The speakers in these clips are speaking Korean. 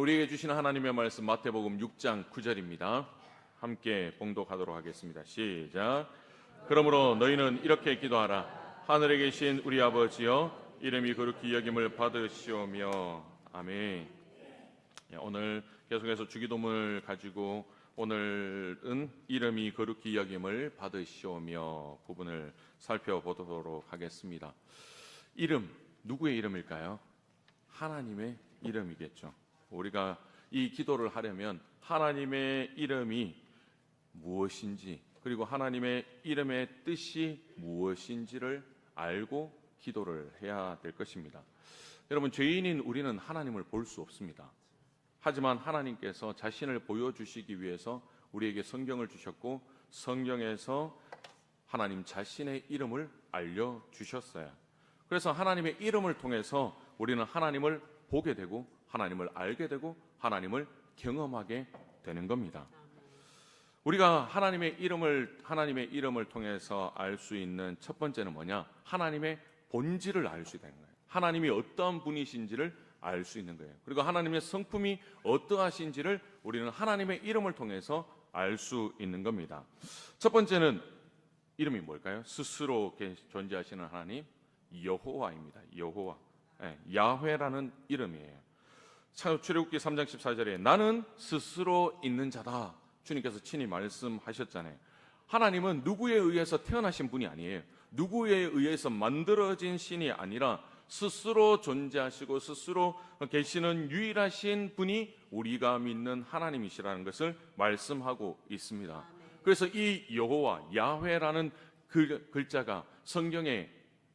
오늘 우리에게 주시는 하나님의 말씀 마태복음 6장 9절입니다. 함께 봉독하도록 하겠습니다. 시작. 그러므로 너희는 이렇게 기도하라. 하늘에 계신 우리 아버지여, 이름이 거룩히 여김을 받으시오며. 아멘. 오늘 계속해서 주기도문을 가지고 오늘은 이름이 거룩히 여김을 받으시오며 부분을 살펴보도록 하겠습니다. 이름, 누구의 이름일까요? 하나님의 이름이겠죠. 우리가 이 기도를 하려면 하나님의 이름이 무엇인지, 그리고 하나님의 이름의 뜻이 무엇인지를 알고 기도를 해야 될 것입니다. 여러분, 죄인인 우리는 하나님을 볼 수 없습니다. 하지만 하나님께서 자신을 보여주시기 위해서 우리에게 성경을 주셨고, 성경에서 하나님 자신의 이름을 알려주셨어요. 그래서 하나님의 이름을 통해서 우리는 하나님을 보게 되고, 하나님을 알게 되고, 하나님을 경험하게 되는 겁니다. 우리가 하나님의 이름을 통해서 알 수 있는 첫 번째는 뭐냐? 하나님의 본질을 알 수 있다는 거예요. 하나님이 어떠한 분이신지를 알 수 있는 거예요. 그리고 하나님의 성품이 어떠하신지를 우리는 하나님의 이름을 통해서 알 수 있는 겁니다. 첫 번째는 이름이 뭘까요? 스스로 존재하시는 하나님, 여호와입니다. 여호와, 야훼라는 이름이에요. 출애굽기 3장 14절에 나는 스스로 있는 자다, 주님께서 친히 말씀하셨잖아요. 하나님은 누구에 의해서 태어나신 분이 아니에요. 누구에 의해서 만들어진 신이 아니라 스스로 존재하시고 스스로 계시는 유일하신 분이 우리가 믿는 하나님이시라는 것을 말씀하고 있습니다. 그래서 이 여호와, 야훼라는 글자가 성경에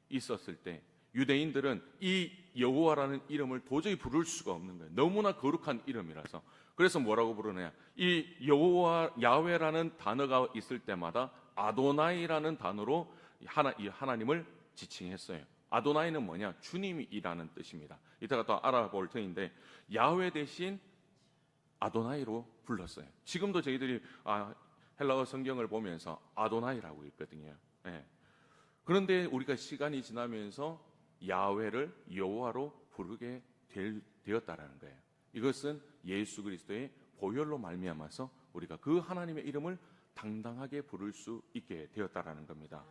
있었을 때 유대인들은 이 여호와라는 이름을 도저히 부를 수가 없는 거예요. 너무나 거룩한 이름이라서. 그래서 뭐라고 부르느냐? 이 여호와, 야훼라는 단어가 있을 때마다 아도나이라는 단어로 하나님을 지칭했어요. 아도나이는 뭐냐? 주님이라는 뜻입니다. 이따가 또 알아볼 터인데 야훼 대신 아도나이로 불렀어요. 지금도 저희들이 헬라어 성경을 보면서 아도나이라고 있거든요. 그런데 우리가 시간이 지나면서 야훼를 여호와로 부르게 되었다라는 거예요. 이것은 예수 그리스도의 보혈로 말미암아서 우리가 그 하나님의 이름을 당당하게 부를 수 있게 되었다라는 겁니다.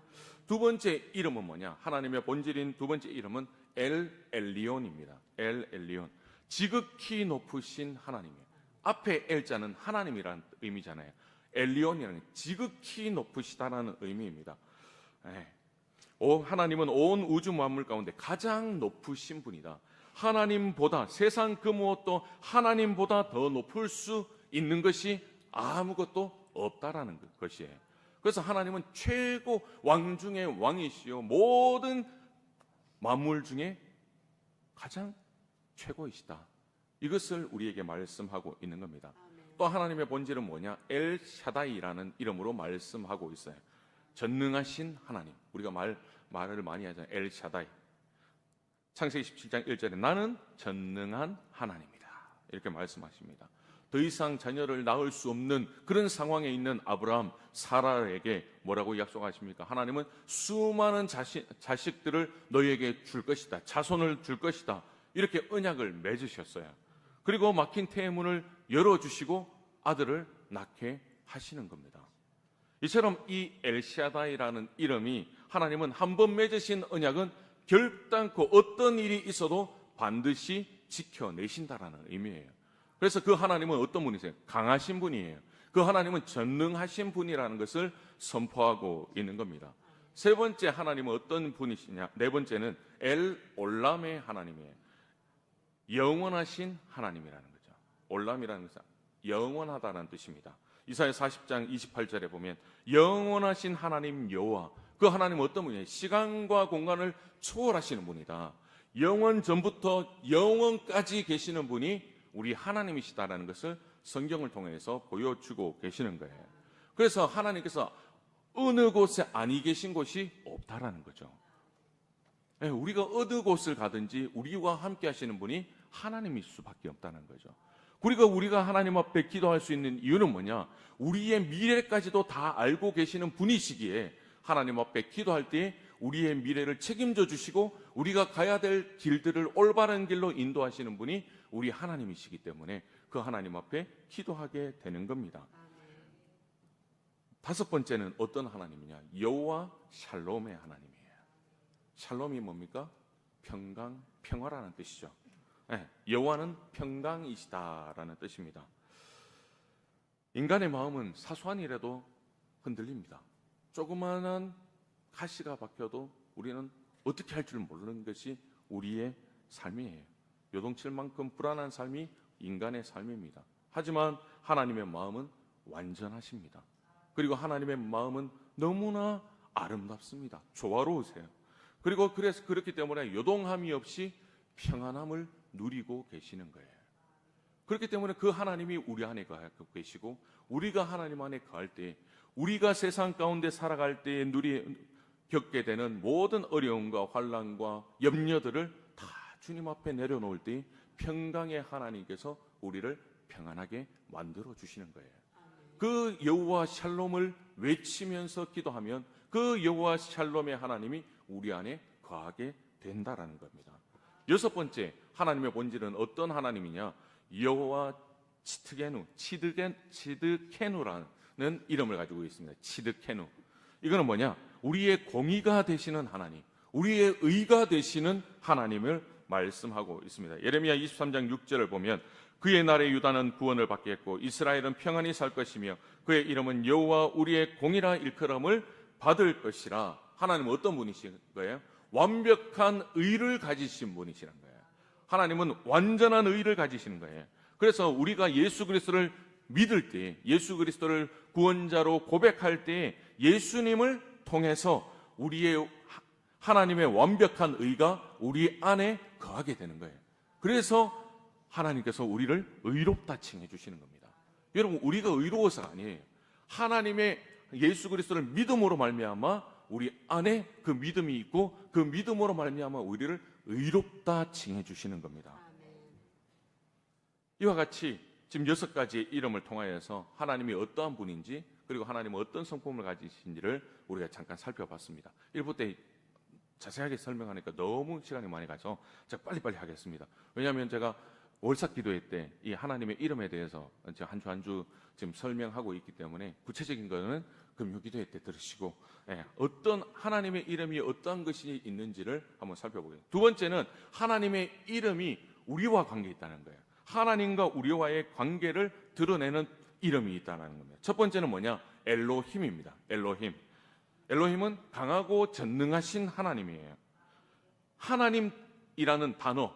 두 번째 이름은 뭐냐? 하나님의 본질인 두 번째 이름은 엘 엘리온입니다. 엘 엘리온, 지극히 높으신 하나님이에요. 앞에 엘자는 하나님이라는 의미잖아요. 엘리온이라는 지극히 높으시다라는 의미입니다. 하나님은 온 우주 만물 가운데 가장 높으신 분이다. 하나님보다, 세상 그 무엇도 하나님보다 더 높을 수 있는 것이 아무것도 없다라는 것이에요. 그래서 하나님은 최고 왕 중에 왕이시요 모든 만물 중에 가장 최고이시다. 이것을 우리에게 말씀하고 있는 겁니다. 또 하나님의 본질은 뭐냐? 엘 샤다이라는 이름으로 말씀하고 있어요. 전능하신 하나님. 우리가 말을 많이 하잖아요. 엘 샤다이. 창세기 17장 1절에 나는 전능한 하나님이다, 이렇게 말씀하십니다. 더 이상 자녀를 낳을 수 없는 그런 상황에 있는 아브라함, 사라에게 뭐라고 약속하십니까? 하나님은 수많은 자식들을 너희에게 줄 것이다, 자손을 줄 것이다, 이렇게 언약을 맺으셨어요. 그리고 막힌 태문을 열어주시고 아들을 낳게 하시는 겁니다. 이처럼 이 엘샤다이라는 이름이, 하나님은 한 번 맺으신 언약은 결단코 어떤 일이 있어도 반드시 지켜내신다라는 의미예요. 그래서 그 하나님은 어떤 분이세요? 강하신 분이에요. 그 하나님은 전능하신 분이라는 것을 선포하고 있는 겁니다. 세 번째 하나님은 어떤 분이시냐? 네 번째는 엘 올람의 하나님이에요. 영원하신 하나님이라는 거죠. 올람이라는 것은 영원하다는 뜻입니다. 이사야 40장 28절에 보면 영원하신 하나님 여호와, 그 하나님은 어떤 분이에요? 시간과 공간을 초월하시는 분이다. 영원 전부터 영원까지 계시는 분이 우리 하나님이시다라는 것을 성경을 통해서 보여주고 계시는 거예요. 그래서 하나님께서 어느 곳에 아니 계신 곳이 없다라는 거죠. 우리가 어느 곳을 가든지 우리와 함께 하시는 분이 하나님일 수밖에 없다는 거죠. 우리가 하나님 앞에 기도할 수 있는 이유는 뭐냐? 우리의 미래까지도 다 알고 계시는 분이시기에 하나님 앞에 기도할 때 우리의 미래를 책임져 주시고 우리가 가야 될 길들을 올바른 길로 인도하시는 분이 우리 하나님이시기 때문에 그 하나님 앞에 기도하게 되는 겁니다. 다섯 번째는 어떤 하나님이냐? 여호와 샬롬의 하나님이에요. 샬롬이 뭡니까? 평강, 평화라는 뜻이죠. 네, 여호와는 평강이시다라는 뜻입니다. 인간의 마음은 사소한 일에도 흔들립니다. 조그마한 가시가 박혀도 우리는 어떻게 할 줄 모르는 것이 우리의 삶이에요. 요동칠 만큼 불안한 삶이 인간의 삶입니다. 하지만 하나님의 마음은 완전하십니다. 그리고 하나님의 마음은 너무나 아름답습니다. 조화로우세요. 그리고 그렇기 때문에 요동함이 없이 평안함을 누리고 계시는 거예요. 그렇기 때문에 그 하나님이 우리 안에 거하고 계시고, 우리가 하나님 안에 거할 때, 우리가 세상 가운데 살아갈 때에 겪게 되는 모든 어려움과 환난과 염려들을 다 주님 앞에 내려놓을 때 평강의 하나님께서 우리를 평안하게 만들어 주시는 거예요. 그 여호와 샬롬을 외치면서 기도하면 그 여호와 샬롬의 하나님이 우리 안에 거하게 된다라는 겁니다. 여섯 번째, 하나님의 본질은 어떤 하나님이냐? 여호와 치드케누라는 이름을 가지고 있습니다. 치드케누. 이거는 뭐냐? 우리의 공의가 되시는 하나님, 우리의 의가 되시는 하나님을 말씀하고 있습니다. 예레미야 23장 6절을 보면 그의 날에 유다는 구원을 받겠고 이스라엘은 평안히 살 것이며 그의 이름은 여호와 우리의 공의라 일컬음을 받을 것이라. 하나님은 어떤 분이신 거예요? 완벽한 의를 가지신 분이시란 거예요. 하나님은 완전한 의를 가지시는 거예요. 그래서 우리가 예수 그리스도를 믿을 때, 예수 그리스도를 구원자로 고백할 때 예수님을 통해서 우리의 하나님의 완벽한 의가 우리 안에 거하게 되는 거예요. 그래서 하나님께서 우리를 의롭다 칭해 주시는 겁니다. 여러분, 우리가 의로워서가 아니에요. 하나님의 예수 그리스도를 믿음으로 말미암아 우리 안에 그 믿음이 있고 그 믿음으로 말미암아 우리를 의롭다 칭해 주시는 겁니다. 이와 같이 지금 6가지의 이름을 통하여서 하나님이 어떠한 분인지, 그리고 하나님은 어떤 성품을 가지신지를 우리가 잠깐 살펴봤습니다. 1부 때 자세하게 설명하니까 너무 시간이 많이 가서 제가 빨리빨리 하겠습니다. 왜냐하면 제가 월삭 기도회 때 이 하나님의 이름에 대해서 한 주 한 주 지금 설명하고 있기 때문에 구체적인 거는 금요 기도회 때 들으시고, 어떤 하나님의 이름이 어떤 것이 있는지를 한번 살펴보겠습니다. 두 번째는 하나님의 이름이 우리와 관계 있다는 거예요. 하나님과 우리와의 관계를 드러내는 이름이 있다는 겁니다. 첫 번째는 뭐냐? 엘로힘입니다. 엘로힘은 강하고 전능하신 하나님이에요. 하나님이라는 단어,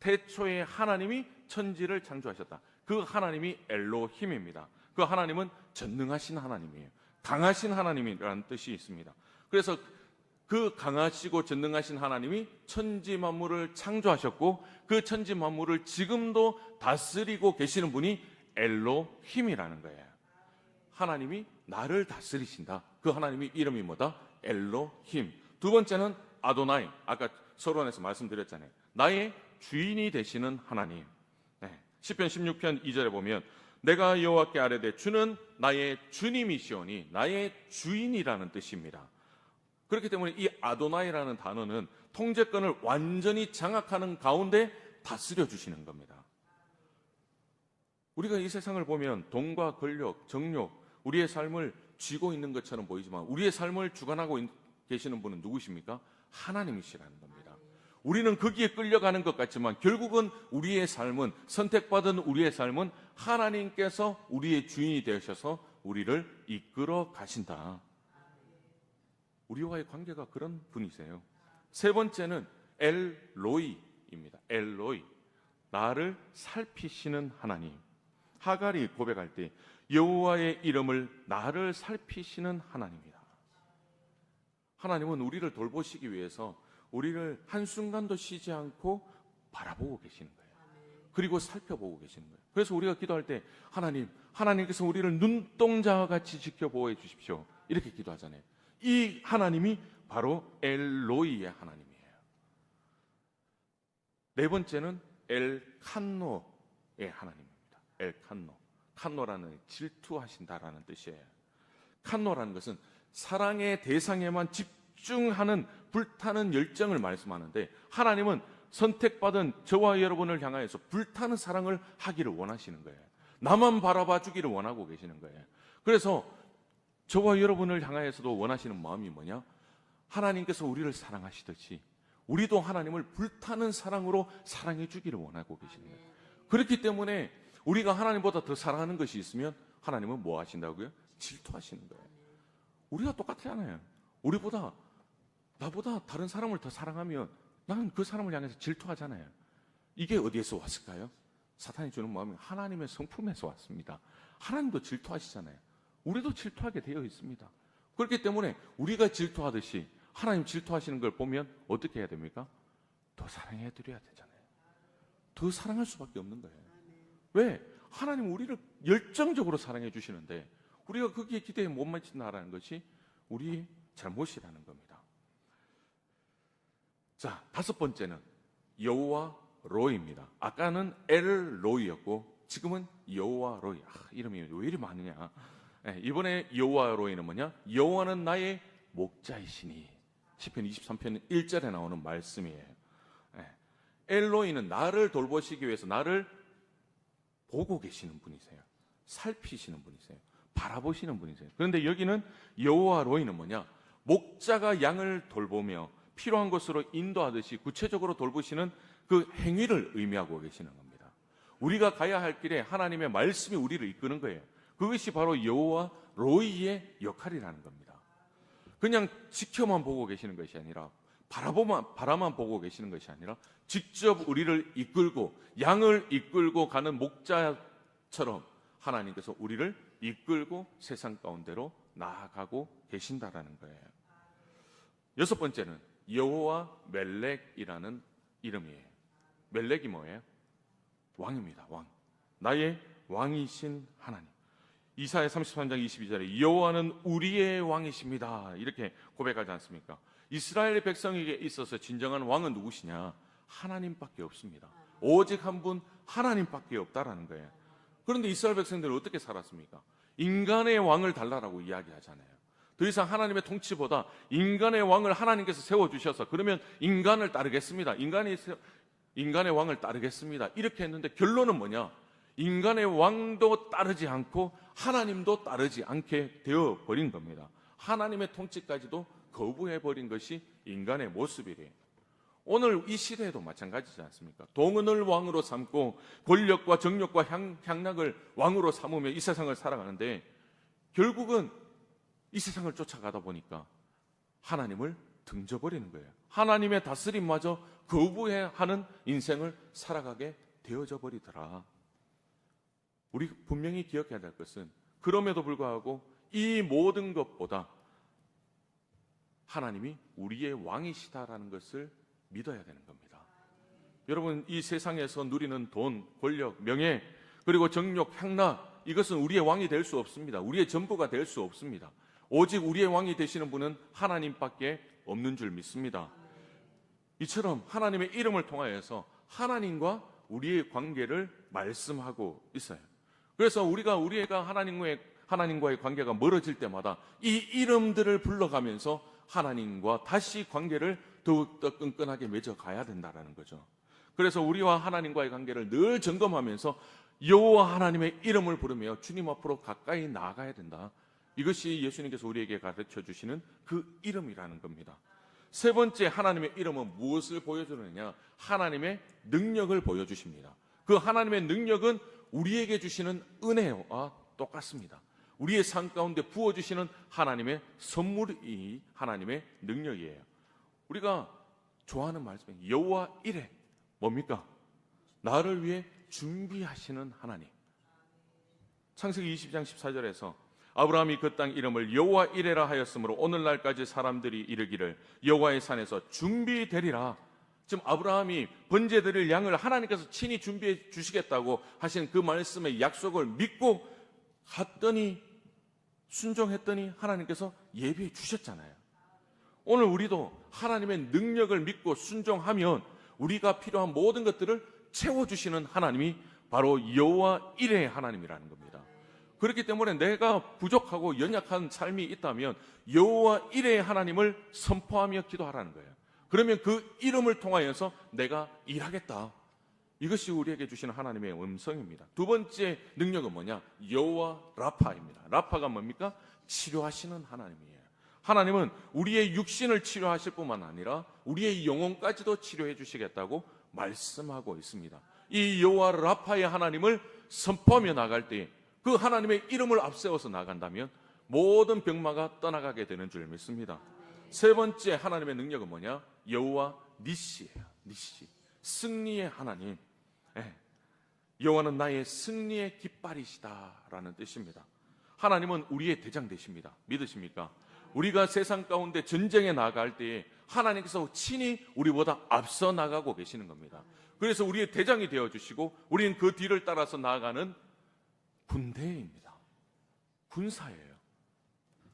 태초에 하나님이 천지를 창조하셨다. 그 하나님이 엘로힘입니다. 그 하나님은 전능하신 하나님이에요. 강하신 하나님이라는 뜻이 있습니다. 그래서 그 강하시고 전능하신 하나님이 천지 만물을 창조하셨고 그 천지 만물을 지금도 다스리고 계시는 분이 엘로힘이라는 거예요. 하나님이 나를 다스리신다. 그 하나님의 이름이 뭐다? 엘로힘. 두 번째는 아도나이. 아까 서론에서 말씀드렸잖아요. 나의 주인이 되시는 하나님. 시편 16편 2절에 보면 내가 여호와께 아뢰되 주는 나의 주님이시오니, 나의 주인이라는 뜻입니다. 그렇기 때문에 이 아도나이라는 단어는 통제권을 완전히 장악하는 가운데 다스려 주시는 겁니다. 우리가 이 세상을 보면 돈과 권력, 정욕, 우리의 삶을 쥐고 있는 것처럼 보이지만 우리의 삶을 주관하고 계시는 분은 누구십니까? 하나님이시라는 겁니다. 우리는 거기에 끌려가는 것 같지만 결국은 우리의 삶은, 선택받은 우리의 삶은 하나님께서 우리의 주인이 되셔서 우리를 이끌어 가신다. 우리와의 관계가 그런 분이세요. 세 번째는 엘로이입니다. 엘로이, 나를 살피시는 하나님. 하갈이 고백할 때 여호와의 이름을 나를 살피시는 하나님이다. 하나님은 우리를 돌보시기 위해서 우리를 한순간도 쉬지 않고 바라보고 계시는 거예요. 그리고 살펴보고 계시는 거예요. 그래서 우리가 기도할 때 하나님께서 우리를 눈동자와 같이 지켜보호해 주십시오. 이렇게 기도하잖아요. 이 하나님이 바로 엘로이의 하나님이에요. 네 번째는 엘칸노의 하나님입니다. 엘칸노. 칸노라는 질투하신다라는 뜻이에요. 칸노라는 것은 사랑의 대상에만 집중하는 불타는 열정을 말씀하는데, 하나님은 선택받은 저와 여러분을 향하여서 불타는 사랑을 하기를 원하시는 거예요. 나만 바라봐 주기를 원하고 계시는 거예요. 그래서 저와 여러분을 향하여서도 원하시는 마음이 뭐냐? 하나님께서 우리를 사랑하시듯이 우리도 하나님을 불타는 사랑으로 사랑해 주기를 원하고 계시는 거예요. 그렇기 때문에 우리가 하나님보다 더 사랑하는 것이 있으면 하나님은 뭐 하신다고요? 질투하시는 거예요. 우리가 똑같잖아요. 나보다 다른 사람을 더 사랑하면 나는 그 사람을 향해서 질투하잖아요. 이게 어디에서 왔을까요? 사탄이 주는 마음이 하나님의 성품에서 왔습니다. 하나님도 질투하시잖아요. 우리도 질투하게 되어 있습니다. 그렇기 때문에 우리가 질투하듯이 하나님 질투하시는 걸 보면 어떻게 해야 됩니까? 더 사랑해 드려야 되잖아요. 더 사랑할 수밖에 없는 거예요. 왜? 하나님 우리를 열정적으로 사랑해 주시는데 우리가 거기에 기대에 못 미친다라는 것이 우리의 잘못이라는 겁니다. 자, 5번째는 여호와 로이입니다. 아까는 엘 로이였고 지금은 여호와 로이. 이름이 왜 이리 많으냐? 이번에 여호와 로이는 뭐냐? 여호와는 나의 목자이시니. 시편 23편 1절에 나오는 말씀이에요. 엘로이는 나를 돌보시기 위해서 나를 보고 계시는 분이세요. 살피시는 분이세요. 바라보시는 분이세요. 그런데 여기는 여호와 로이는 뭐냐? 목자가 양을 돌보며 필요한 곳으로 인도하듯이 구체적으로 돌보시는 그 행위를 의미하고 계시는 겁니다. 우리가 가야 할 길에 하나님의 말씀이 우리를 이끄는 거예요. 그것이 바로 여호와 로이의 역할이라는 겁니다. 그냥 지켜만 보고 계시는 것이 아니라 바라만 보고 계시는 것이 아니라 직접 우리를 이끌고 양을 이끌고 가는 목자처럼 하나님께서 우리를 이끌고 세상 가운데로 나아가고 계신다라는 거예요. 6번째는 여호와 멜렉이라는 이름이에요. 멜렉이 뭐예요? 왕입니다. 왕. 나의 왕이신 하나님. 이사야 33장 22절에 여호와는 우리의 왕이십니다. 이렇게 고백하지 않습니까? 이스라엘 백성에게 있어서 진정한 왕은 누구시냐? 하나님밖에 없습니다. 오직 한 분 하나님밖에 없다라는 거예요. 그런데 이스라엘 백성들은 어떻게 살았습니까? 인간의 왕을 달라라고 이야기하잖아요. 더 이상 하나님의 통치보다 인간의 왕을 하나님께서 세워주셔서 그러면 인간을 따르겠습니다. 인간의 왕을 따르겠습니다. 이렇게 했는데 결론은 뭐냐? 인간의 왕도 따르지 않고 하나님도 따르지 않게 되어버린 겁니다. 하나님의 통치까지도 거부해버린 것이 인간의 모습이래요. 오늘 이 시대에도 마찬가지지 않습니까? 동은을 왕으로 삼고 권력과 정력과 향락을 왕으로 삼으며 이 세상을 살아가는데 결국은 이 세상을 쫓아가다 보니까 하나님을 등져버리는 거예요. 하나님의 다스림마저 거부하는 인생을 살아가게 되어져 버리더라. 우리 분명히 기억해야 될 것은 그럼에도 불구하고 이 모든 것보다 하나님이 우리의 왕이시다라는 것을 믿어야 되는 겁니다. 여러분, 이 세상에서 누리는 돈, 권력, 명예, 그리고 정력, 향락, 이것은 우리의 왕이 될 수 없습니다. 우리의 전부가 될 수 없습니다. 오직 우리의 왕이 되시는 분은 하나님밖에 없는 줄 믿습니다. 이처럼 하나님의 이름을 통하여서 하나님과 우리의 관계를 말씀하고 있어요. 그래서 우리가 하나님과의 관계가 멀어질 때마다 이 이름들을 불러가면서 하나님과 다시 관계를 더욱더 끈끈하게 맺어가야 된다는 거죠. 그래서 우리와 하나님과의 관계를 늘 점검하면서 여호와 하나님의 이름을 부르며 주님 앞으로 가까이 나아가야 된다. 이것이 예수님께서 우리에게 가르쳐 주시는 그 이름이라는 겁니다. 세 번째, 하나님의 이름은 무엇을 보여주느냐? 하나님의 능력을 보여주십니다. 그 하나님의 능력은 우리에게 주시는 은혜와 똑같습니다. 우리의 삶 가운데 부어주시는 하나님의 선물이 하나님의 능력이에요. 우리가 좋아하는 말씀이 여호와 이레, 뭡니까? 나를 위해 준비하시는 하나님. 창세기 20장 14절에서 아브라함이 그 땅 이름을 여호와 이레라 하였으므로 오늘날까지 사람들이 이르기를 여호와의 산에서 준비되리라. 지금 아브라함이 번제드릴 양을 하나님께서 친히 준비해 주시겠다고 하신 그 말씀의 약속을 믿고 갔더니, 순종했더니 하나님께서 예비해 주셨잖아요. 오늘 우리도 하나님의 능력을 믿고 순종하면 우리가 필요한 모든 것들을 채워주시는 하나님이 바로 여호와 이레의 하나님이라는 겁니다. 그렇기 때문에 내가 부족하고 연약한 삶이 있다면 여호와 이레의 하나님을 선포하며 기도하라는 거예요. 그러면 그 이름을 통하여서 내가 일하겠다. 이것이 우리에게 주시는 하나님의 음성입니다. 두 번째 능력은 뭐냐? 여호와 라파입니다. 라파가 뭡니까? 치료하시는 하나님이에요. 하나님은 우리의 육신을 치료하실 뿐만 아니라 우리의 영혼까지도 치료해 주시겠다고 말씀하고 있습니다. 이 여호와 라파의 하나님을 선포하며 나갈 때 그 하나님의 이름을 앞세워서 나간다면 모든 병마가 떠나가게 되는 줄 믿습니다. 세 번째 하나님의 능력은 뭐냐? 여호와 니시예요. 니시. 승리의 하나님. 여호와는 나의 승리의 깃발이시다라는 뜻입니다. 하나님은 우리의 대장 되십니다. 믿으십니까? 우리가 세상 가운데 전쟁에 나갈 때에 하나님께서 친히 우리보다 앞서 나가고 계시는 겁니다. 그래서 우리의 대장이 되어주시고 우리는 그 뒤를 따라서 나아가는 군대입니다. 군사예요.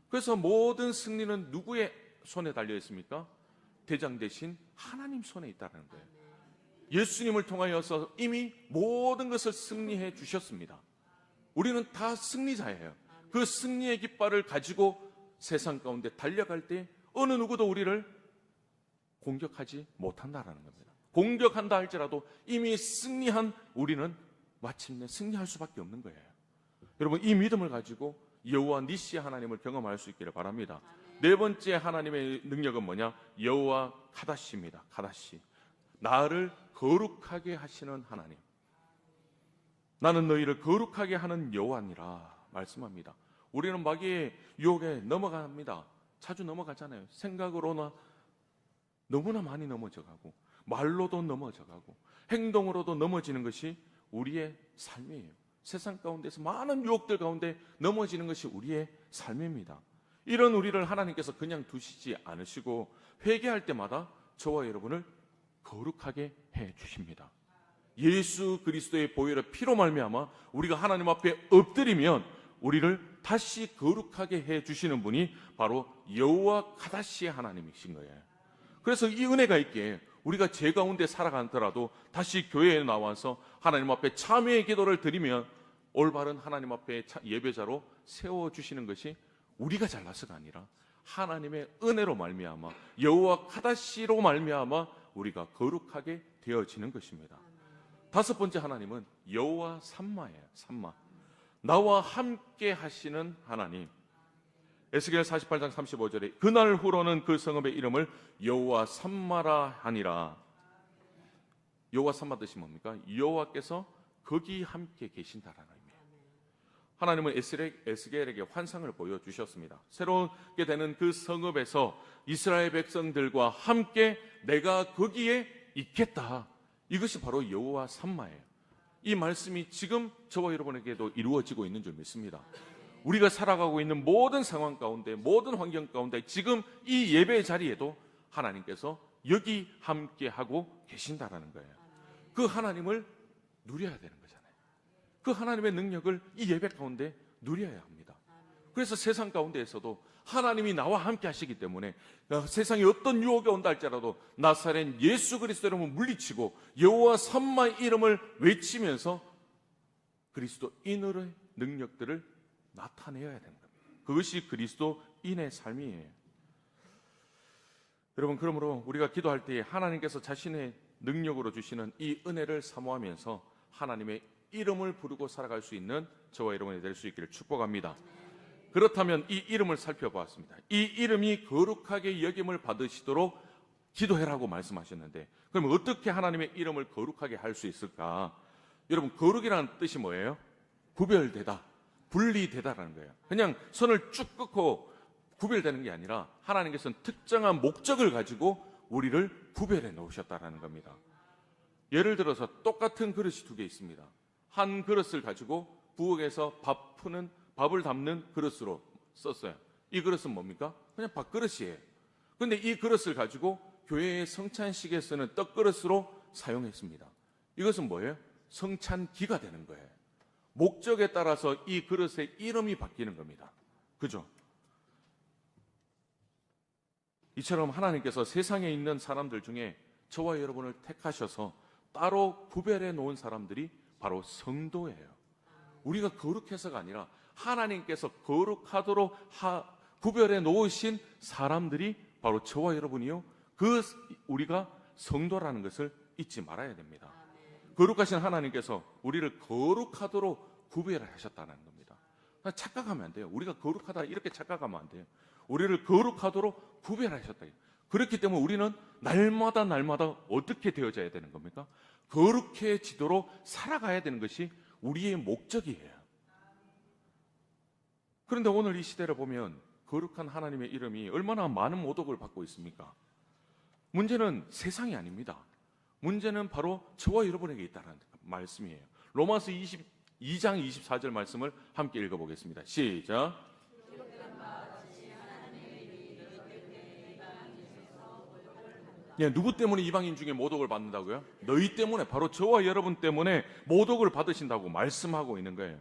그래서 모든 승리는 누구의 손에 달려 있습니까? 대장 대신 하나님 손에 있다는 거예요. 예수님을 통하여서 이미 모든 것을 승리해 주셨습니다. 우리는 다 승리자예요. 그 승리의 깃발을 가지고 세상 가운데 달려갈 때 어느 누구도 우리를 공격하지 못한다라는 겁니다. 공격한다 할지라도 이미 승리한 우리는 마침내 승리할 수밖에 없는 거예요. 여러분, 이 믿음을 가지고 여호와 니시 하나님을 경험할 수 있기를 바랍니다. 네 번째 하나님의 능력은 뭐냐? 여호와 카다시입니다. 카다시. 나를 거룩하게 하시는 하나님. 나는 너희를 거룩하게 하는 여호와니라 말씀합니다. 우리는 마귀의 유혹에 넘어갑니다. 자주 넘어가잖아요. 생각으로나 너무나 많이 넘어져가고 말로도 넘어져가고 행동으로도 넘어지는 것이 우리의 삶이에요. 세상 가운데서 많은 유혹들 가운데 넘어지는 것이 우리의 삶입니다. 이런 우리를 하나님께서 그냥 두시지 않으시고 회개할 때마다 저와 여러분을 거룩하게 해 주십니다. 예수 그리스도의 보혈의 피로 말미암아 우리가 하나님 앞에 엎드리면 우리를 다시 거룩하게 해 주시는 분이 바로 여호와 카다시의 하나님이신 거예요. 그래서 이 은혜가 있기에 우리가 죄 가운데 살아가더라도 다시 교회에 나와서 하나님 앞에 참회의 기도를 드리면 올바른 하나님 앞에 예배자로 세워주시는 것이 우리가 잘나서가 아니라 하나님의 은혜로 말미암아 여호와 카다시로 말미암아 우리가 거룩하게 되어지는 것입니다. 다섯 번째 하나님은 여호와 삼마예요. 삼마. 나와 함께 하시는 하나님. 에스겔 48장 35절에 그날 후로는 그 성읍의 이름을 여호와 삼마라 하니라. 여호와 삼마 뜻이 뭡니까? 여호와께서 거기 함께 계신다라는 의미예요. 하나님은 에스겔에게 환상을 보여주셨습니다. 새롭게 되는 그 성읍에서 이스라엘 백성들과 함께 내가 거기에 있겠다. 이것이 바로 여호와 삼마예요. 이 말씀이 지금 저와 여러분에게도 이루어지고 있는 줄 믿습니다. 우리가 살아가고 있는 모든 상황 가운데, 모든 환경 가운데 지금 이 예배 자리에도 하나님께서 여기 함께하고 계신다라는 거예요. 그 하나님을 누려야 되는 거잖아요. 그 하나님의 능력을 이 예배 가운데 누려야 합니다. 그래서 세상 가운데에서도 하나님이 나와 함께 하시기 때문에 세상에 어떤 유혹이 온다 할지라도 나사렛 예수 그리스도 이름을 물리치고 여호와 삼마의 이름을 외치면서 그리스도인의 능력들을 나타내야 되는 겁니다. 그것이 그리스도인의 삶이에요. 여러분, 그러므로 우리가 기도할 때 하나님께서 자신의 능력으로 주시는 이 은혜를 사모하면서 하나님의 이름을 부르고 살아갈 수 있는 저와 여러분이 될 수 있기를 축복합니다. 그렇다면 이 이름을 살펴보았습니다. 이 이름이 거룩하게 여김을 받으시도록 기도해라고 말씀하셨는데, 그럼 어떻게 하나님의 이름을 거룩하게 할 수 있을까? 여러분, 거룩이라는 뜻이 뭐예요? 구별되다, 분리되다라는 거예요. 그냥 선을 쭉 끊고 구별되는 게 아니라 하나님께서는 특정한 목적을 가지고 우리를 구별해 놓으셨다라는 겁니다. 예를 들어서 똑같은 그릇이 두 개 있습니다. 한 그릇을 가지고 부엌에서 밥을 담는 그릇으로 썼어요. 이 그릇은 뭡니까? 그냥 밥그릇이에요. 그런데 이 그릇을 가지고 교회의 성찬식에 쓰는 떡그릇으로 사용했습니다. 이것은 뭐예요? 성찬기가 되는 거예요. 목적에 따라서 이 그릇의 이름이 바뀌는 겁니다. 그죠? 이처럼 하나님께서 세상에 있는 사람들 중에 저와 여러분을 택하셔서 따로 구별해 놓은 사람들이 바로 성도예요. 우리가 거룩해서가 아니라 하나님께서 거룩하도록 구별해 놓으신 사람들이 바로 저와 여러분이요, 우리가 성도라는 것을 잊지 말아야 됩니다. 거룩하신 하나님께서 우리를 거룩하도록 구별하셨다는 겁니다. 착각하면 안 돼요. 우리가 거룩하다 이렇게 착각하면 안 돼요. 우리를 거룩하도록 구별하셨다. 그렇기 때문에 우리는 날마다 어떻게 되어져야 되는 겁니까? 거룩해지도록 살아가야 되는 것이 우리의 목적이에요. 그런데 오늘 이 시대를 보면 거룩한 하나님의 이름이 얼마나 많은 모독을 받고 있습니까? 문제는 세상이 아닙니다. 문제는 바로 저와 여러분에게 있다는 말씀이에요. 로마서 22장 24절 말씀을 함께 읽어보겠습니다. 시작. 예, 누구 때문에 이방인 중에 모독을 받는다고요? 너희 때문에, 바로 저와 여러분 때문에 모독을 받으신다고 말씀하고 있는 거예요.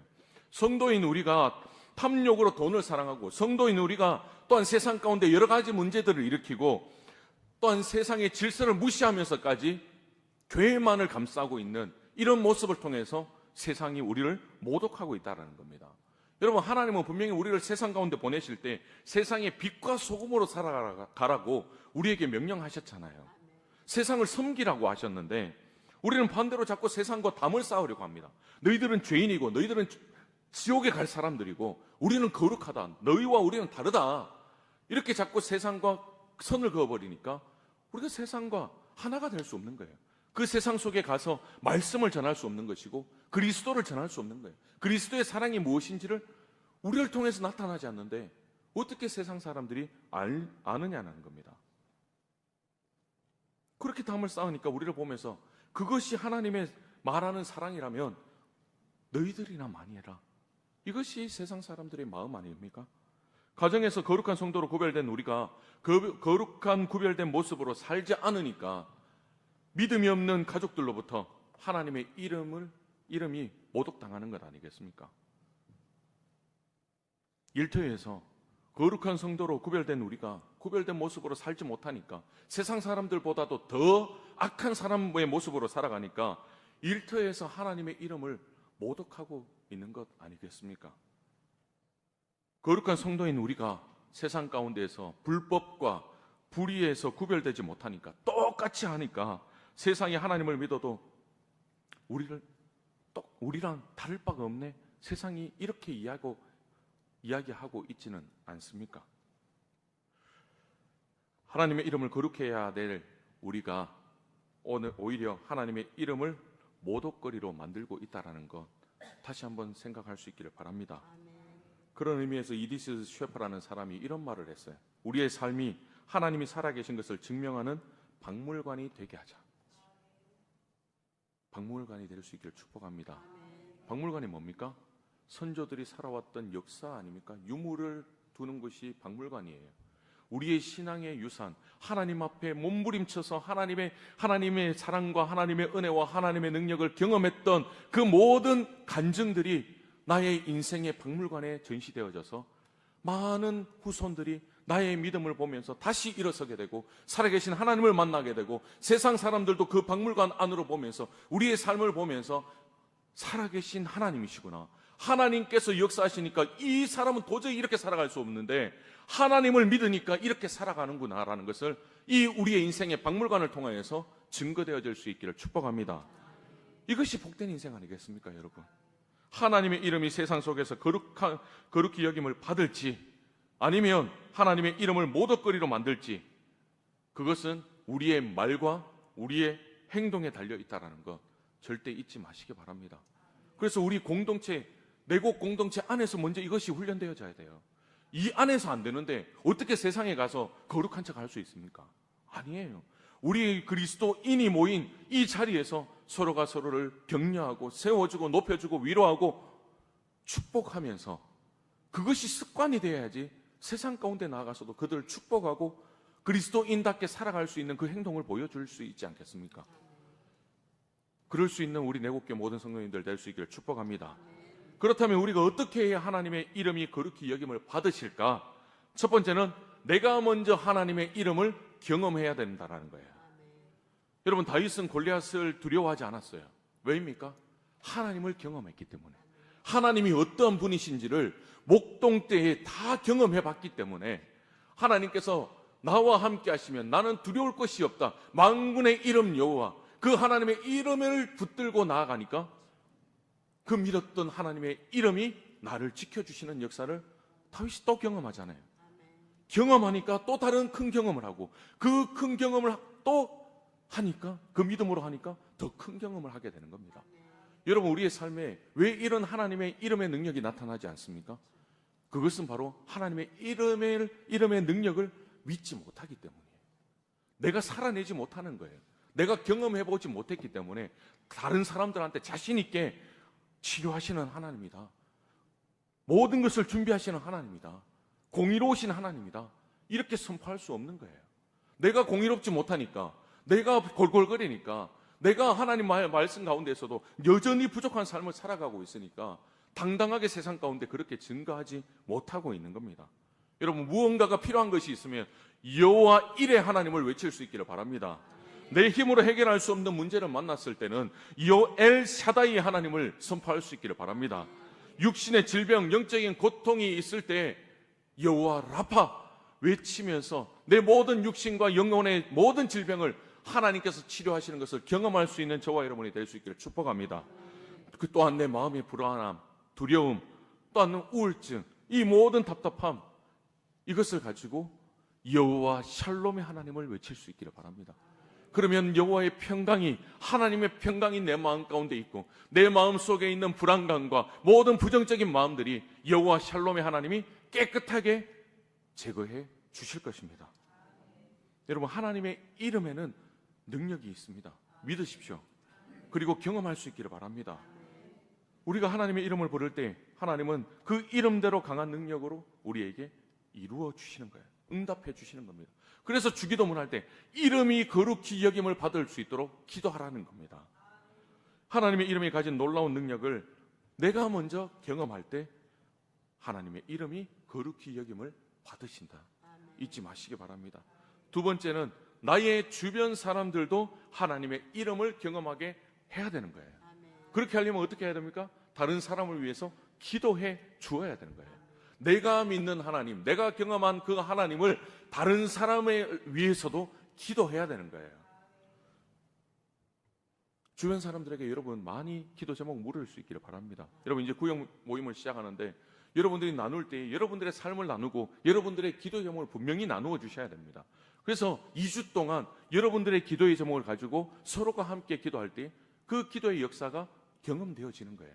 성도인 우리가 탐욕으로 돈을 사랑하고, 성도인 우리가 또한 세상 가운데 여러 가지 문제들을 일으키고, 또한 세상의 질서를 무시하면서까지 죄만을 감싸고 있는 이런 모습을 통해서 세상이 우리를 모독하고 있다는 겁니다. 여러분, 하나님은 분명히 우리를 세상 가운데 보내실 때 세상의 빛과 소금으로 살아가라고 우리에게 명령하셨잖아요. 세상을 섬기라고 하셨는데 우리는 반대로 자꾸 세상과 담을 쌓으려고 합니다. 너희들은 죄인이고 너희들은 지옥에 갈 사람들이고 우리는 거룩하다. 너희와 우리는 다르다. 이렇게 자꾸 세상과 선을 그어버리니까 우리가 세상과 하나가 될 수 없는 거예요. 그 세상 속에 가서 말씀을 전할 수 없는 것이고 그리스도를 전할 수 없는 거예요. 그리스도의 사랑이 무엇인지를 우리를 통해서 나타나지 않는데 어떻게 세상 사람들이 아느냐는 겁니다. 그렇게 담을 쌓으니까 우리를 보면서 그것이 하나님의 말하는 사랑이라면 너희들이나 많이 해라. 이것이 세상 사람들의 마음 아닙니까? 가정에서 거룩한 성도로 구별된 우리가 거룩한 구별된 모습으로 살지 않으니까 믿음이 없는 가족들로부터 하나님의 이름이 모독당하는 것 아니겠습니까? 일터에서 거룩한 성도로 구별된 우리가 구별된 모습으로 살지 못하니까 세상 사람들보다도 더 악한 사람의 모습으로 살아가니까 일터에서 하나님의 이름을 모독하고 있는 것 아니겠습니까? 거룩한 성도인 우리가 세상 가운데에서 불법과 불의에서 구별되지 못하니까 똑같이 하니까 세상이 하나님을 믿어도 우리랑 다를 바가 없네. 세상이 이렇게 이야기하고 있지는 않습니까? 하나님의 이름을 거룩해야 될 우리가 오늘 오히려 하나님의 이름을 모독거리로 만들고 있다는 것 다시 한번 생각할 수 있기를 바랍니다. 그런 의미에서 이디스 셰퍼라는 사람이 이런 말을 했어요. 우리의 삶이 하나님이 살아계신 것을 증명하는 박물관이 되게 하자. 박물관이 될 수 있기를 축복합니다. 박물관이 뭡니까? 선조들이 살아왔던 역사 아닙니까? 유물을 두는 것이 박물관이에요. 우리의 신앙의 유산, 하나님 앞에 몸부림쳐서 하나님의 사랑과 하나님의 은혜와 하나님의 능력을 경험했던 그 모든 간증들이 나의 인생의 박물관에 전시되어져서 많은 후손들이 나의 믿음을 보면서 다시 일어서게 되고 살아계신 하나님을 만나게 되고 세상 사람들도 그 박물관 안으로 보면서 우리의 삶을 보면서 살아계신 하나님이시구나. 하나님께서 역사하시니까 이 사람은 도저히 이렇게 살아갈 수 없는데 하나님을 믿으니까 이렇게 살아가는구나라는 것을 이 우리의 인생의 박물관을 통하여서 증거되어질 수 있기를 축복합니다. 이것이 복된 인생 아니겠습니까, 여러분? 하나님의 이름이 세상 속에서 거룩히 여김을 받을지 아니면 하나님의 이름을 모독거리로 만들지 그것은 우리의 말과 우리의 행동에 달려 있다는 것 절대 잊지 마시기 바랍니다. 그래서 우리 공동체, 내곡 공동체 안에서 먼저 이것이 훈련되어져야 돼요. 이 안에서 안 되는데 어떻게 세상에 가서 거룩한 척 할 수 있습니까? 아니에요. 우리 그리스도인이 모인 이 자리에서 서로가 서로를 격려하고 세워주고 높여주고 위로하고 축복하면서 그것이 습관이 되어야지 세상 가운데 나아가서도 그들을 축복하고 그리스도인답게 살아갈 수 있는 그 행동을 보여줄 수 있지 않겠습니까? 그럴 수 있는 우리 내곡교회 모든 성도님들 될 수 있기를 축복합니다. 그렇다면 우리가 어떻게 해야 하나님의 이름이 거룩히 여김을 받으실까? 첫 번째는 내가 먼저 하나님의 이름을 경험해야 된다는 거예요. 여러분, 다윗은 골리앗을 두려워하지 않았어요. 왜입니까? 하나님을 경험했기 때문에. 하나님이 어떤 분이신지를 목동 때에 다 경험해 봤기 때문에 하나님께서 나와 함께 하시면 나는 두려울 것이 없다. 만군의 이름 여호와, 그 하나님의 이름을 붙들고 나아가니까 그 믿었던 하나님의 이름이 나를 지켜주시는 역사를 다윗이 또 경험하잖아요. 경험하니까 또 다른 큰 경험을 하고, 그 큰 경험을 또 하니까, 그 믿음으로 하니까 더 큰 경험을 하게 되는 겁니다. 여러분, 우리의 삶에 왜 이런 하나님의 이름의 능력이 나타나지 않습니까? 그것은 바로 하나님의 이름의 능력을 믿지 못하기 때문이에요. 내가 살아내지 못하는 거예요. 내가 경험해보지 못했기 때문에 다른 사람들한테 자신 있게 치료하시는 하나님이다, 모든 것을 준비하시는 하나님이다, 공의로우신 하나님이다, 이렇게 선포할 수 없는 거예요. 내가 공의롭지 못하니까, 내가 골골거리니까, 내가 하나님 말씀 가운데서도 여전히 부족한 삶을 살아가고 있으니까 당당하게 세상 가운데 그렇게 증거하지 못하고 있는 겁니다. 여러분, 무언가가 필요한 것이 있으면 여호와 일의 하나님을 외칠 수 있기를 바랍니다. 내 힘으로 해결할 수 없는 문제를 만났을 때는 엘 샤다이 하나님을 선포할 수 있기를 바랍니다. 육신의 질병, 영적인 고통이 있을 때 여호와 라파 외치면서 내 모든 육신과 영혼의 모든 질병을 하나님께서 치료하시는 것을 경험할 수 있는 저와 여러분이 될 수 있기를 축복합니다. 그 또한 내 마음의 불안함, 두려움, 또한 우울증, 이 모든 답답함, 이것을 가지고 여호와 샬롬의 하나님을 외칠 수 있기를 바랍니다. 그러면 여호와의 평강이, 하나님의 평강이 내 마음 가운데 있고, 내 마음 속에 있는 불안감과 모든 부정적인 마음들이 여호와 샬롬의 하나님이 깨끗하게 제거해 주실 것입니다. 여러분, 하나님의 이름에는 능력이 있습니다. 믿으십시오. 그리고 경험할 수 있기를 바랍니다. 우리가 하나님의 이름을 부를 때 하나님은 그 이름대로 강한 능력으로 우리에게 이루어 주시는 거예요. 응답해 주시는 겁니다. 그래서 주기도문 할 때 이름이 거룩히 여김을 받을 수 있도록 기도하라는 겁니다. 하나님의 이름이 가진 놀라운 능력을 내가 먼저 경험할 때 하나님의 이름이 거룩히 여김을 받으신다, 잊지 마시기 바랍니다. 두 번째는 나의 주변 사람들도 하나님의 이름을 경험하게 해야 되는 거예요. 그렇게 하려면 어떻게 해야 됩니까? 다른 사람을 위해서 기도해 주어야 되는 거예요. 내가 믿는 하나님, 내가 경험한 그 하나님을 다른 사람을 위해서도 기도해야 되는 거예요. 주변 사람들에게 여러분 많이 기도 제목 물을 수 있기를 바랍니다. 여러분, 이제 구역 모임을 시작하는데 여러분들이 나눌 때 여러분들의 삶을 나누고 여러분들의 기도 제목을 분명히 나누어 주셔야 됩니다. 그래서 2주 동안 여러분들의 기도의 제목을 가지고 서로가 함께 기도할 때 그 기도의 역사가 경험되어지는 거예요.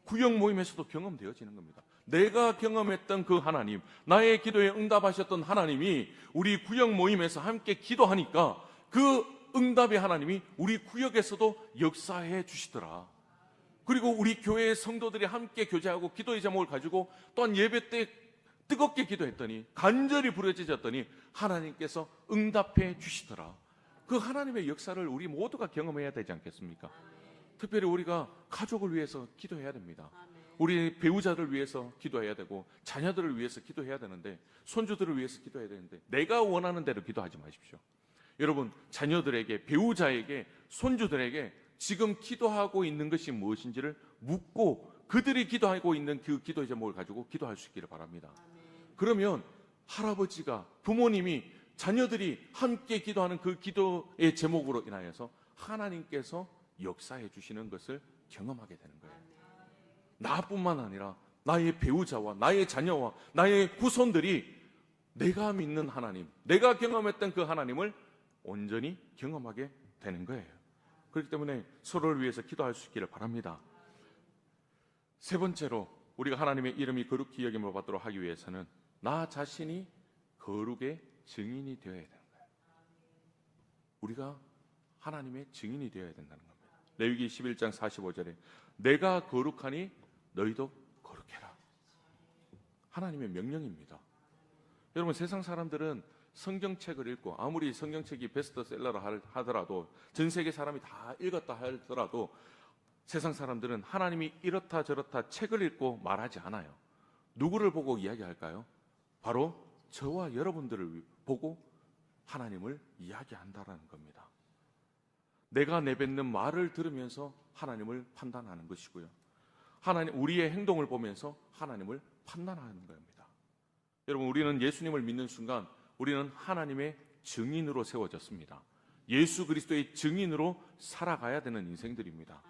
구역 모임에서도 경험되어지는 겁니다. 내가 경험했던 그 하나님, 나의 기도에 응답하셨던 하나님이 우리 구역 모임에서 함께 기도하니까 그 응답의 하나님이 우리 구역에서도 역사해 주시더라. 그리고 우리 교회의 성도들이 함께 교제하고 기도의 제목을 가지고 또한 예배 때 뜨겁게 기도했더니, 간절히 부르짖었더니 하나님께서 응답해 주시더라. 그 하나님의 역사를 우리 모두가 경험해야 되지 않겠습니까? 특별히 우리가 가족을 위해서 기도해야 됩니다. 우리 배우자를 위해서 기도해야 되고, 자녀들을 위해서 기도해야 되는데, 손주들을 위해서 기도해야 되는데, 내가 원하는 대로 기도하지 마십시오. 여러분, 자녀들에게, 배우자에게, 손주들에게 지금 기도하고 있는 것이 무엇인지를 묻고 그들이 기도하고 있는 그 기도의 제목을 가지고 기도할 수 있기를 바랍니다. 그러면 할아버지가, 부모님이, 자녀들이 함께 기도하는 그 기도의 제목으로 인하여서 하나님께서 역사해 주시는 것을 경험하게 되는 거예요. 나뿐만 아니라 나의 배우자와 나의 자녀와 나의 후손들이 내가 믿는 하나님, 내가 경험했던 그 하나님을 온전히 경험하게 되는 거예요. 그렇기 때문에 서로를 위해서 기도할 수 있기를 바랍니다. 세 번째로, 우리가 하나님의 이름이 거룩히 여김을 받도록 하기 위해서는 나 자신이 거룩의 증인이 되어야 되는 거예요. 우리가 하나님의 증인이 되어야 된다는 겁니다. 레위기 11장 45절에 내가 거룩하니 너희도 거룩해라. 하나님의 명령입니다. 여러분, 세상 사람들은 성경책을 읽고, 아무리 성경책이 베스트셀러라 하더라도, 전 세계 사람이 다 읽었다 하더라도 세상 사람들은 하나님이 이렇다 저렇다 책을 읽고 말하지 않아요. 누구를 보고 이야기할까요? 바로 저와 여러분들을 보고 하나님을 이야기한다라는 겁니다. 내가 내뱉는 말을 들으면서 하나님을 판단하는 것이고요, 하나님, 우리의 행동을 보면서 하나님을 판단하는 겁니다. 여러분, 우리는 예수님을 믿는 순간 우리는 하나님의 증인으로 세워졌습니다. 예수 그리스도의 증인으로 살아가야 되는 인생들입니다.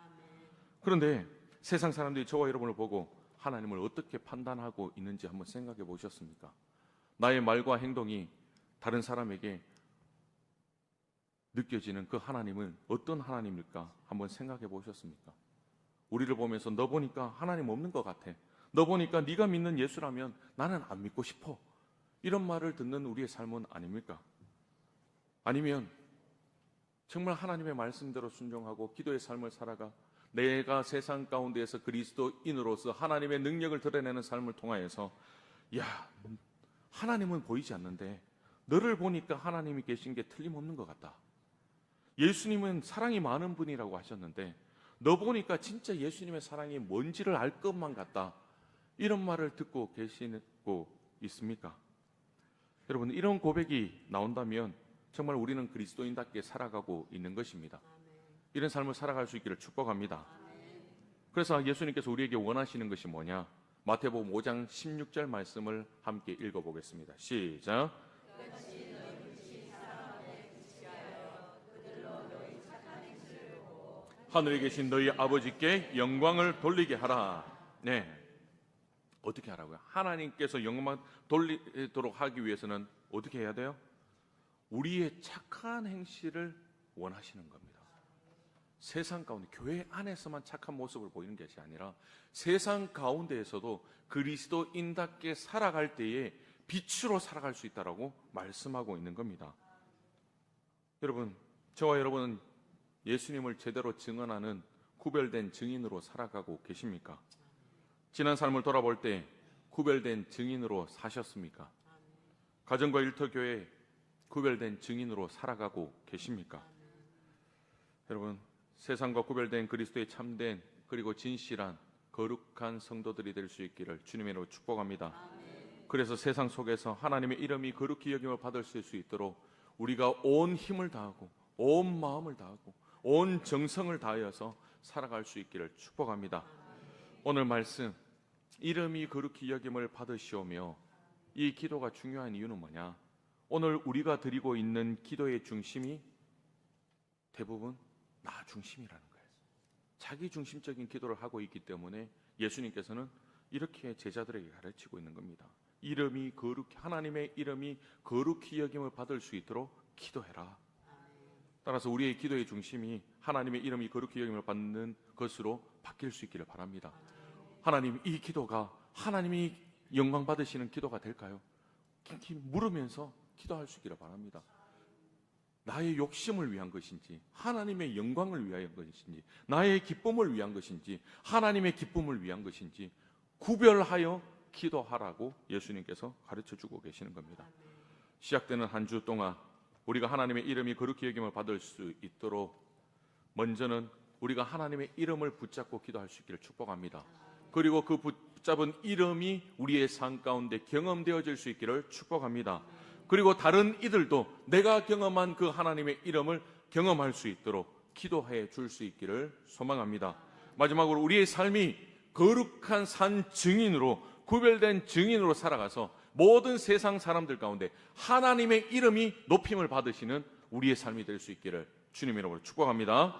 그런데 세상 사람들이 저와 여러분을 보고 하나님을 어떻게 판단하고 있는지 한번 생각해 보셨습니까? 나의 말과 행동이 다른 사람에게 느껴지는 그 하나님은 어떤 하나님일까 한번 생각해 보셨습니까? 우리를 보면서 너 보니까 하나님 없는 것 같아. 너 보니까 네가 믿는 예수라면 나는 안 믿고 싶어. 이런 말을 듣는 우리의 삶은 아닙니까? 아니면 정말 하나님의 말씀대로 순종하고 기도의 삶을 살아가 내가 세상 가운데에서 그리스도인으로서 하나님의 능력을 드러내는 삶을 통하여서 야, 하나님은 보이지 않는데 너를 보니까 하나님이 계신 게 틀림없는 것 같다. 예수님은 사랑이 많은 분이라고 하셨는데 너 보니까 진짜 예수님의 사랑이 뭔지를 알 것만 같다. 이런 말을 듣고 계시고 있습니까? 여러분, 이런 고백이 나온다면 정말 우리는 그리스도인답게 살아가고 있는 것입니다. 이런 삶을 살아갈 수 있기를 축복합니다. 그래서 예수님께서 우리에게 원하시는 것이 뭐냐? 마태복음 5장 16절 말씀을 함께 읽어보겠습니다. 시작. 하늘에 계신 너희 아버지께 영광을 돌리게 하라. 네, 어떻게 하라고요? 하나님께서 영광을 돌리도록 하기 위해서는 어떻게 해야 돼요? 우리의 착한 행실을 원하시는 겁니다. 세상 가운데 교회 안에서만 착한 모습을 보이는 것이 아니라 세상 가운데에서도 그리스도인답게 살아갈 때에 빛으로 살아갈 수 있다라고 말씀하고 있는 겁니다. 여러분, 저와 여러분은 예수님을 제대로 증언하는 구별된 증인으로 살아가고 계십니까? 지난 삶을 돌아볼 때 구별된 증인으로 사셨습니까? 가정과 일터교회 구별된 증인으로 살아가고 계십니까? 여러분, 세상과 구별된 그리스도의 참된 그리고 진실한 거룩한 성도들이 될 수 있기를 주님의 이름으로 축복합니다. 그래서 세상 속에서 하나님의 이름이 거룩히 여김을 받을 수 있도록 우리가 온 힘을 다하고 온 마음을 다하고 온 정성을 다하여서 살아갈 수 있기를 축복합니다. 오늘 말씀, 이름이 거룩히 여김을 받으시오며, 이 기도가 중요한 이유는 뭐냐? 오늘 우리가 드리고 있는 기도의 중심이 대부분 나 중심이라는 거예요. 자기 중심적인 기도를 하고 있기 때문에 예수님께서는 이렇게 제자들에게 가르치고 있는 겁니다. 이름이 거룩히, 하나님의 이름이 거룩히 여김을 받을 수 있도록 기도해라. 따라서 우리의 기도의 중심이 하나님의 이름이 거룩히 여김을 받는 것으로 바뀔 수 있기를 바랍니다. 하나님, 이 기도가 하나님이 영광 받으시는 기도가 될까요? 물으면서 기도할 수 있기를 바랍니다. 나의 욕심을 위한 것인지, 하나님의 영광을 위한 것인지, 나의 기쁨을 위한 것인지, 하나님의 기쁨을 위한 것인지 구별하여 기도하라고 예수님께서 가르쳐주고 계시는 겁니다. 시작되는 한 주 동안 우리가 하나님의 이름이 거룩히 여김을 받을 수 있도록 먼저는 우리가 하나님의 이름을 붙잡고 기도할 수 있기를 축복합니다. 그리고 그 붙잡은 이름이 우리의 삶 가운데 경험되어질 수 있기를 축복합니다. 그리고 다른 이들도 내가 경험한 그 하나님의 이름을 경험할 수 있도록 기도해 줄 수 있기를 소망합니다. 마지막으로 우리의 삶이 거룩한 산 증인으로, 구별된 증인으로 살아가서 모든 세상 사람들 가운데 하나님의 이름이 높임을 받으시는 우리의 삶이 될 수 있기를 주님의 이름으로 축복합니다.